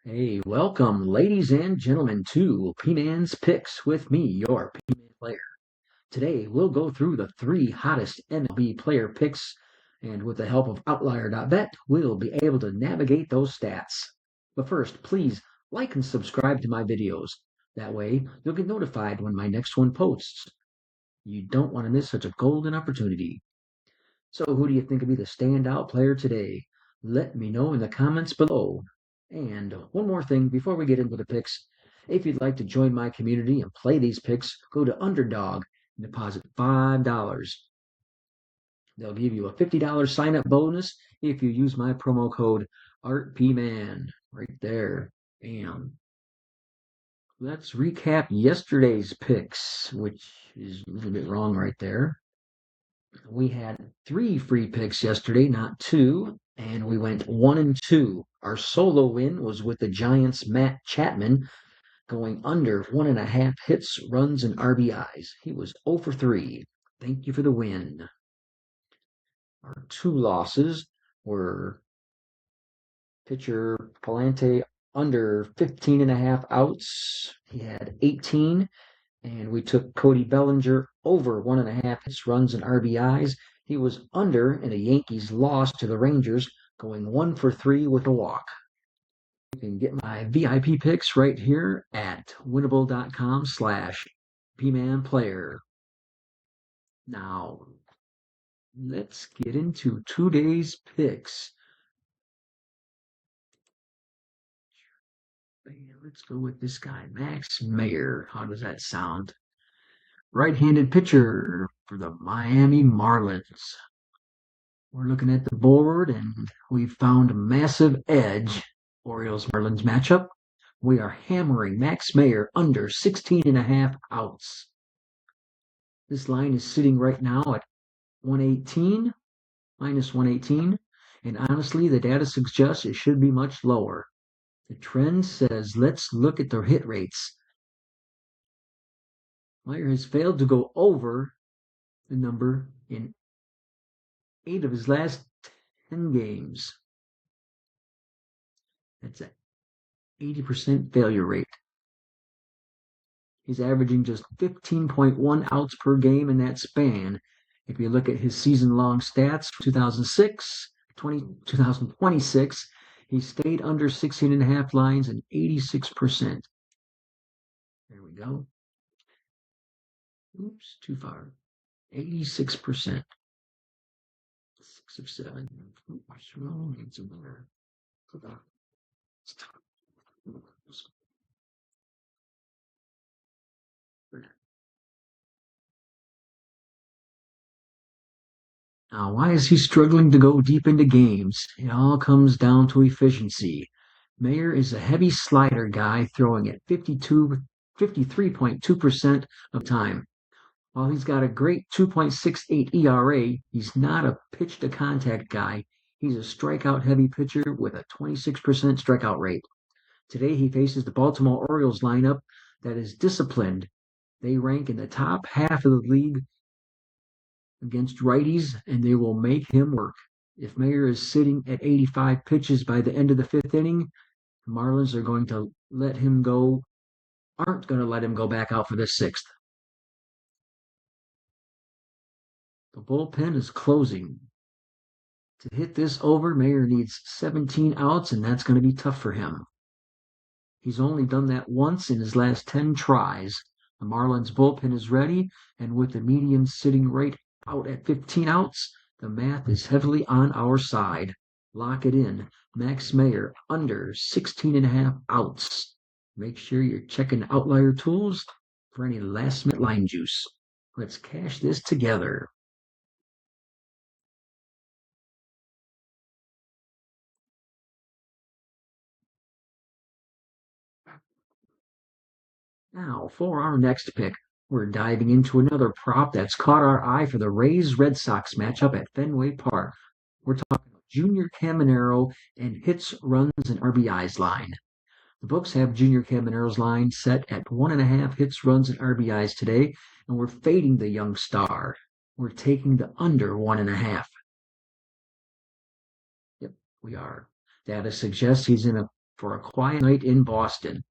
Hey, welcome, ladies and gentlemen, to P-Man's Picks with me, your P-Man player. Today, we'll go through the three hottest MLB player picks, and with the help of Outlier.bet, we'll be able to navigate those stats. But first, please like and subscribe to my videos. That way, you'll get notified when my next one posts. You don't want to miss such a golden opportunity. So, who do you think will be the standout player today? Let me know in the comments below. And one more thing before we get into the picks, if you'd like to join my community and play these picks, go to Underdog and deposit $5. They'll give you a $50 sign up bonus if you use my promo code ArtPman right there. Bam. Let's recap yesterday's picks, which is a little bit wrong right there. We had 3 free picks yesterday, not 2, and we went 1-2. Our solo win was with the Giants' Matt Chapman going under 1.5 hits, runs, and RBIs. He was 0 for 3. Thank you for the win. Our 2 losses were pitcher Palante under 15.5 outs. He had 18. And we took Cody Bellinger over 1.5 hits, runs, and RBIs. He was under in a Yankees loss to the Rangers, going 1 for 3 with a walk. You can get my VIP picks right here at winnable.com/PMANPlayer. Now, let's get into today's picks. Let's go with this guy, Max Meyer. How does that sound? Right-handed pitcher for the Miami Marlins. We're looking at the board, and we've found a massive edge. Orioles-Marlins matchup. We are hammering Max Meyer under 16.5 outs. This line is sitting right now at 118, minus 118, and honestly, the data suggests it should be much lower. The trend says let's look at their hit rates. Meyer has failed to go over the number in 8 of his last 10 games. That's an 80% failure rate. He's averaging just 15.1 outs per game in that span. If you look at his season-long stats, 2026, he stayed under 16.5 lines and 86%. There we go. Oops, too far. 86%. 6 of 7. What's wrong? It's a winner. Now, why is he struggling to go deep into games? It all comes down to efficiency. Mayer is a heavy slider guy throwing at 53.2% of time. While he's got a great 2.68 ERA, he's not a pitch-to-contact guy. He's a strikeout-heavy pitcher with a 26% strikeout rate. Today he faces the Baltimore Orioles lineup that is disciplined. They rank in the top half of the league against righties, and they will make him work. If Mayer is sitting at 85 pitches by the end of the 5th inning, the Marlins are going to aren't going to let him go back out for the 6th. The bullpen is closing. To hit this over, Mayer needs 17 outs, and that's going to be tough for him. He's only done that once in his last 10 tries. The Marlins bullpen is ready, and with the median sitting right out at 15 outs, the math is heavily on our side. Lock it in. Max Meyer under 16.5 outs. Make sure you're checking Outlier Tools for any last-minute line juice. Let's cash this together. Now, for our next pick, we're diving into another prop that's caught our eye for the Rays-Red Sox matchup at Fenway Park. We're talking Junior Caminero and hits, runs, and RBIs line. The books have Junior Caminero's line set at 1.5 hits, runs, and RBIs today, and we're fading the young star. We're taking the under 1.5. Yep, we are. Data suggests he's in a for a quiet night in Boston.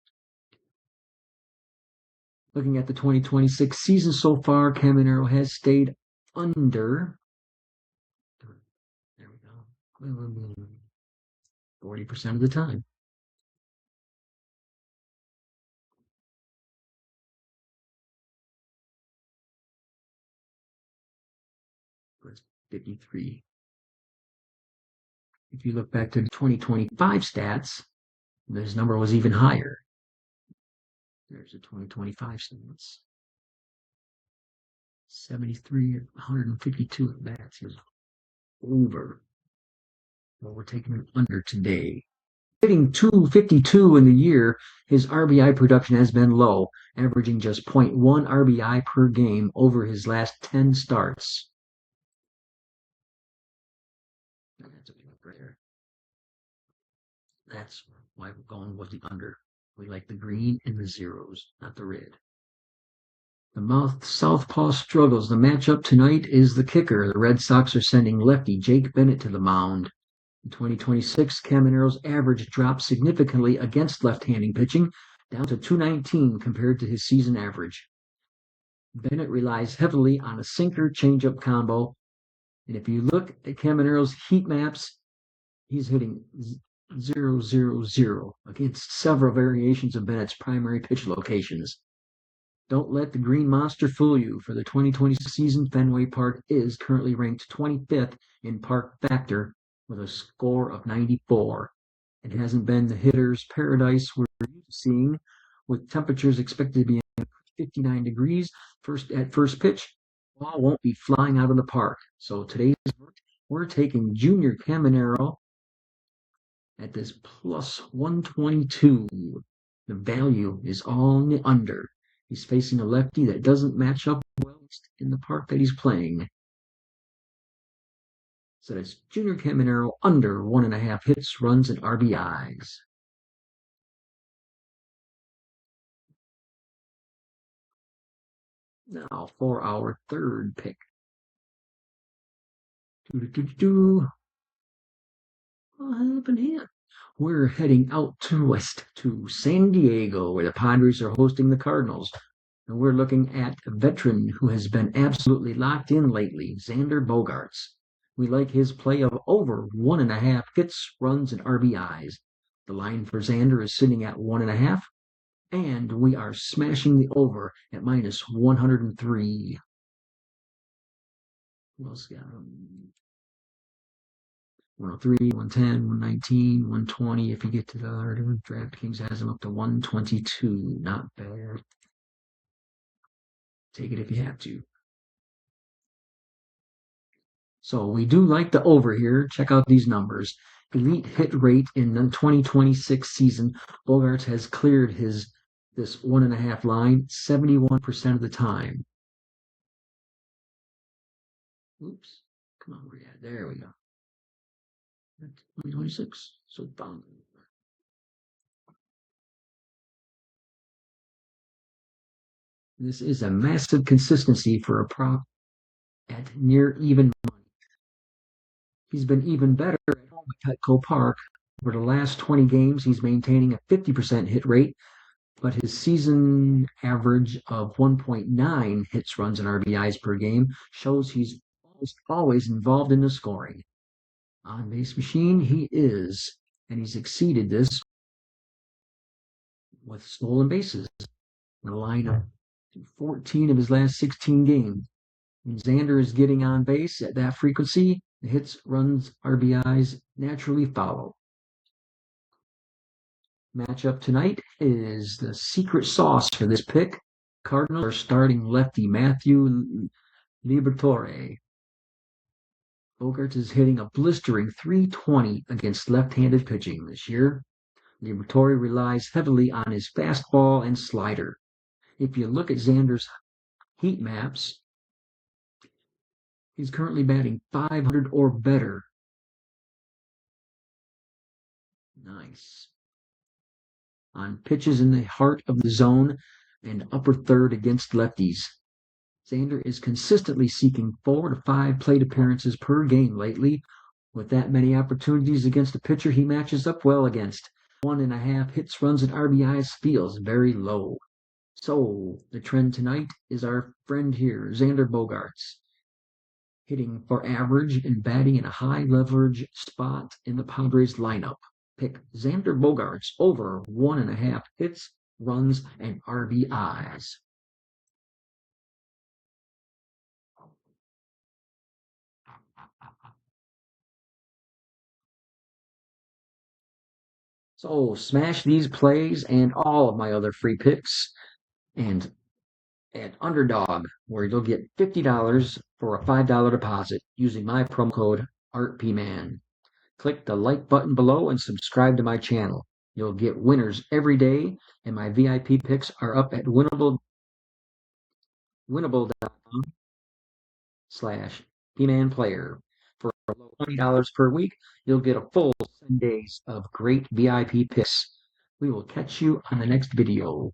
Looking at the 2026 season so far, Caminero has stayed under. There we go. 40% of the time. It's 53. If you look back to the 2025 stats, this number was even higher. There's the 2025 stats. 73, 152 at bats. Here's over. Well, we're taking an under today. Hitting 252 in the year, his RBI production has been low, averaging just 0.1 RBI per game over his last 10 starts. That's a big prayer. That's why we're going with the under. We like the green and the zeros, not the red. The southpaw struggles. The matchup tonight is the kicker. The Red Sox are sending lefty Jake Bennett to the mound. In 2026, Caminero's average dropped significantly against left-handing pitching, down to 219 compared to his season average. Bennett relies heavily on a sinker changeup combo, and if you look at Caminero's heat maps, he's hitting 0-0-0 against several variations of Bennett's primary pitch locations. Don't let the green monster fool you. For the 2026 season, Fenway Park is currently ranked 25th in park factor with a score of 94. It hasn't been the hitter's paradise we're used to seeing, with temperatures expected to be 59 degrees at first pitch. The ball won't be flying out of the park. So today's we're taking Junior Caminero at this plus 122. The value is all in the under. He's facing a lefty that doesn't match up well in the park that he's playing. So that's Junior Caminero under 1.5 hits, runs, and RBIs. Now for our third pick. What happened here? We're heading out west to San Diego, where the Padres are hosting the Cardinals. And we're looking at a veteran who has been absolutely locked in lately, Xander Bogaerts. We like his play of over 1.5 hits, runs, and RBIs. The line for Xander is sitting at 1.5, and we are smashing the over at minus 103. Who else got 103, 110, 119, 120. If you get to the other, DraftKings has him up to 122. Not bad. Take it if you have to. So we do like the over here. Check out these numbers. Elite hit rate in the 2026 season. Bogaerts has cleared this 1.5 line 71% of the time. Oops. Come on, where you at? There we go. 2026. So bang. This is a massive consistency for a prop at near even money. He's been even better at home at Petco Park. For the last 20 games, he's maintaining a 50% hit rate, but his season average of 1.9 hits, runs, and RBIs per game shows he's almost always involved in the scoring. On base machine, he is, and he's exceeded this with stolen bases. In the lineup, 14 of his last 16 games. When Xander is getting on base at that frequency, the hits, runs, RBIs naturally follow. Matchup tonight is the secret sauce for this pick. Cardinals are starting lefty Matthew Liberatore. Bogaerts is hitting a blistering 320 against left-handed pitching this year. Liberatore relies heavily on his fastball and slider. If you look at Xander's heat maps, he's currently batting 500 or better. Nice. On pitches in the heart of the zone and upper third against lefties. Xander is consistently seeking 4 to 5 plate appearances per game lately. With that many opportunities against a pitcher he matches up well against. 1.5 hits, runs, and RBIs feels very low. So the trend tonight is our friend here, Xander Bogaerts, hitting for average and batting in a high leverage spot in the Padres lineup. Pick Xander Bogaerts over 1.5 hits, runs, and RBIs. So smash these plays and all of my other free picks and at Underdog, where you'll get $50 for a $5 deposit using my promo code ArtPman. Click the like button below and subscribe to my channel. You'll get winners every day, and my VIP picks are up at winnable.com slash PMANPlayer. For $20 per week, you'll get a full 7 days of great VIP picks. We will catch you on the next video.